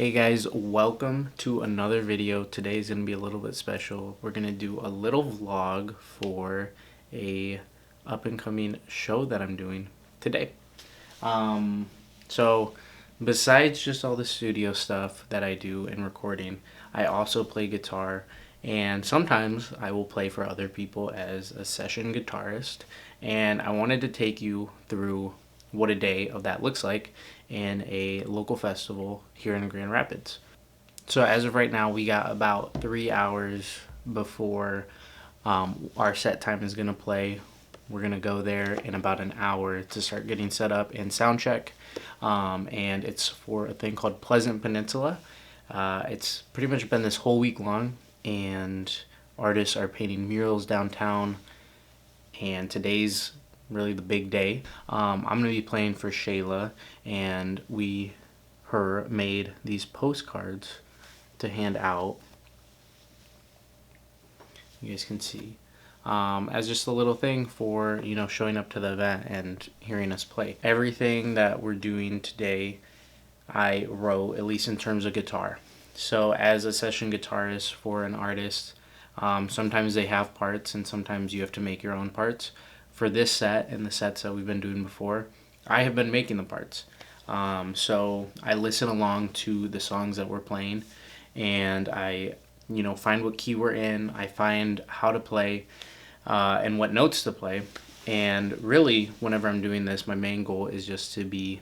Hey guys, welcome to another video. Today is going to be a little bit special. We're going to do a little vlog for a up and coming show that I'm doing today. So besides just all the studio stuff that I do in recording, I also play guitar, and sometimes I will play for other people as a session guitarist, and I wanted to take you through what a day of that looks like in a local festival here in Grand Rapids. So as of right now, we got about 3 hours before our set time is gonna play. We're gonna go there in about an hour to start getting set up and sound check. And it's for a thing called Peninsula. It's pretty much been this whole week long, and artists are painting murals downtown, and today's really the big day. I'm gonna be playing for Shayla, and her made these postcards to hand out. You guys can see, as just a little thing for, you know, showing up to the event and hearing us play. Everything that we're doing today, I wrote, at least in terms of guitar. So as a session guitarist for an artist, sometimes they have parts and sometimes you have to make your own parts. For this set and the sets that we've been doing before, I have been making the parts. So I listen along to the songs that we're playing, and I, find what key we're in. I find how to play and what notes to play. And really, whenever I'm doing this, my main goal is just to be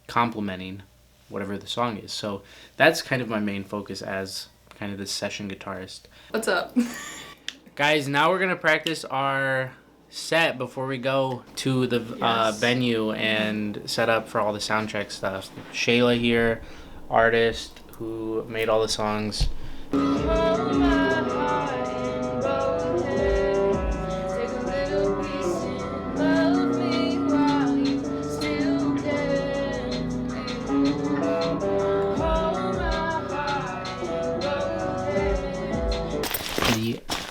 complimenting whatever the song is. So that's kind of my main focus as kind of this session guitarist. What's up? Guys, now we're going to practice our set before we go to the venue and set up for all the sound check stuff. Shayla here, artist who made all the songs. The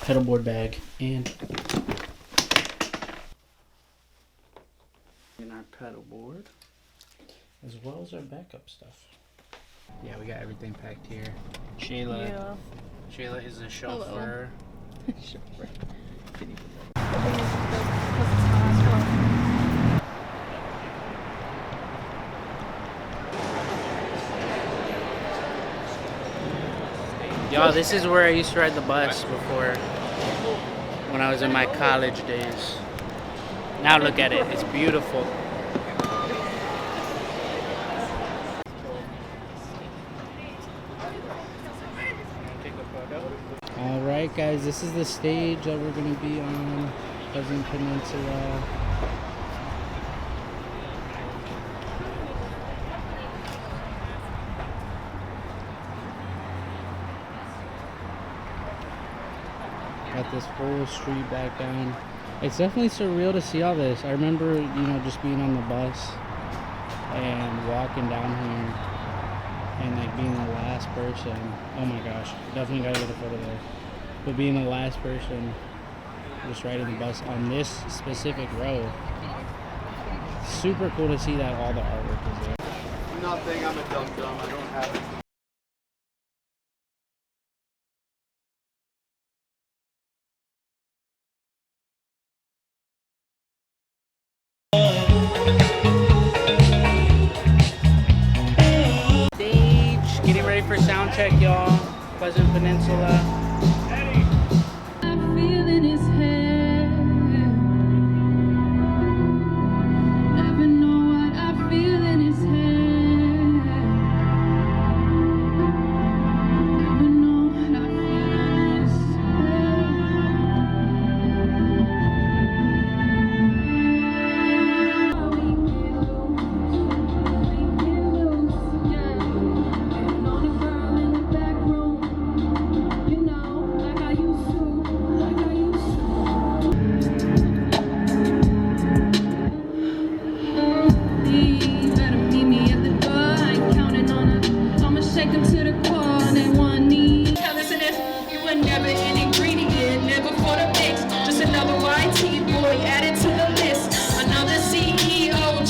pedal board bag and our pedal board, as well as our backup stuff. Yeah, we got everything packed here. Shayla is the chauffeur. Y'all, this is where I used to ride the bus before, when I was in my college days. Now look at it, it's beautiful. Alright guys, this is the stage that we're going to be on, Peninsula. Got this whole street back down. It's definitely surreal to see all this. I remember, just being on the bus and walking down here and like being the last person. Oh my gosh, definitely gotta get a photo there. But being the last person just riding the bus on this specific row. Super cool to see that all the artwork is there. Nothing, I'm a dumb. I don't have it. Getting ready for sound check, y'all. Pleasant Peninsula.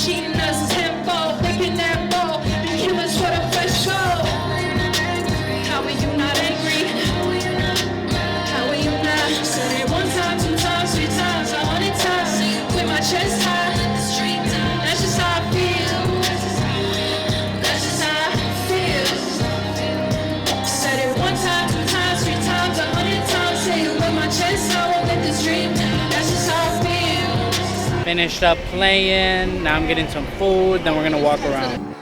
cheating us is him fault. Thinking that ball, the killers for the first show. Finished up playing. Now I'm getting some food. Then we're gonna walk around.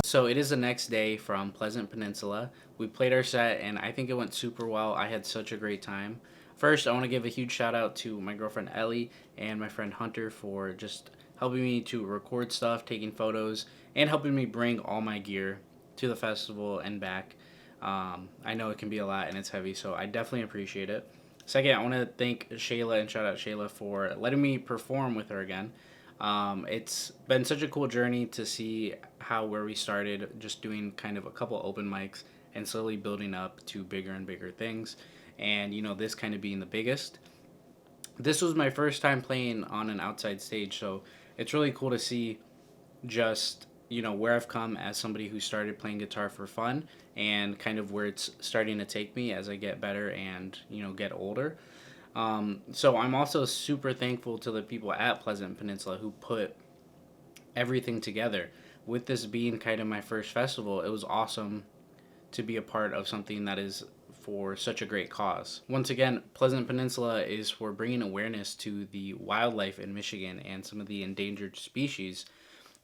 So it is the next day from Pleasant Peninsula. We played our set and I think it went super well. I had such a great time. First, I want to give a huge shout out to my girlfriend Ellie and my friend Hunter for just helping me to record stuff, taking photos, and helping me bring all my gear to the festival and back. I know it can be a lot and it's heavy, so I definitely appreciate it. Second, I want to thank Shayla and shout out Shayla for letting me perform with her again. It's been such a cool journey to see how where we started, just doing kind of a couple open mics and slowly building up to bigger and bigger things. And this kind of being the biggest. This was my first time playing on an outside stage, so it's really cool to see just where I've come as somebody who started playing guitar for fun and kind of where it's starting to take me as I get better and get older. So I'm also super thankful to the people at Pleasant Peninsula who put everything together. With this being kind of my first festival, it was awesome to be a part of something that is for such a great cause. Once again, Pleasant Peninsula is for bringing awareness to the wildlife in Michigan and some of the endangered species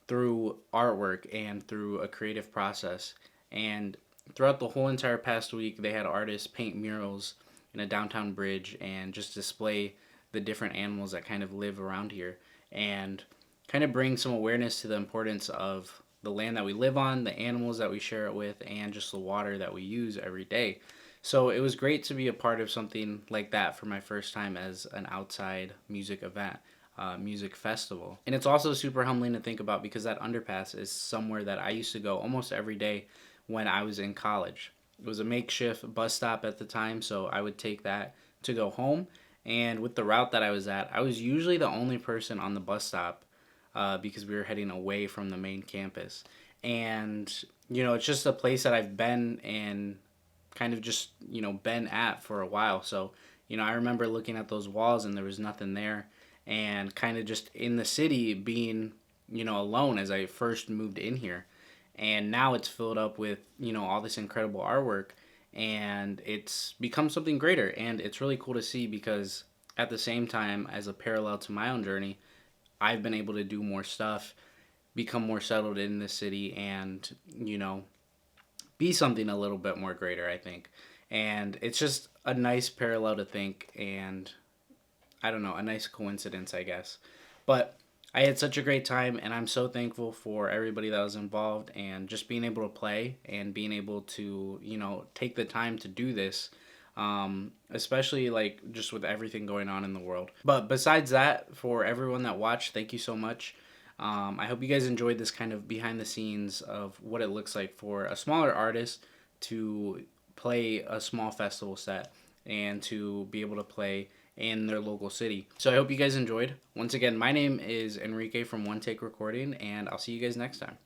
through artwork and through a creative process. And throughout the whole entire past week, they had artists paint murals in a downtown bridge and just display the different animals that kind of live around here and kind of bring some awareness to the importance of the land that we live on, the animals that we share it with, and just the water that we use every day. So it was great to be a part of something like that for my first time as an outside music event, music festival. And it's also super humbling to think about because that underpass is somewhere that I used to go almost every day when I was in college. It was a makeshift bus stop at the time, so I would take that to go home. And with the route that I was at, I was usually the only person on the bus stop because we were heading away from the main campus. And, it's just a place that I've been and kind of just, been at for a while. So, I remember looking at those walls and there was nothing there. And kind of just in the city being, alone as I first moved in here. And now it's filled up with all this incredible artwork and it's become something greater. And it's really cool to see because at the same time, as a parallel to my own journey, I've been able to do more stuff, become more settled in the city, and be something a little bit more greater, I think. And it's just a nice parallel to think, and I don't know, a nice coincidence, I guess. But I had such a great time, and I'm so thankful for everybody that was involved and just being able to play and being able to, take the time to do this, especially like just with everything going on in the world. But besides that, for everyone that watched, thank you so much. I hope you guys enjoyed this kind of behind the scenes of what it looks like for a smaller artist to play a small festival set and to be able to play in their local city. So I hope you guys enjoyed. Once again, my name is Enrique from One Take Recording, and I'll see you guys next time.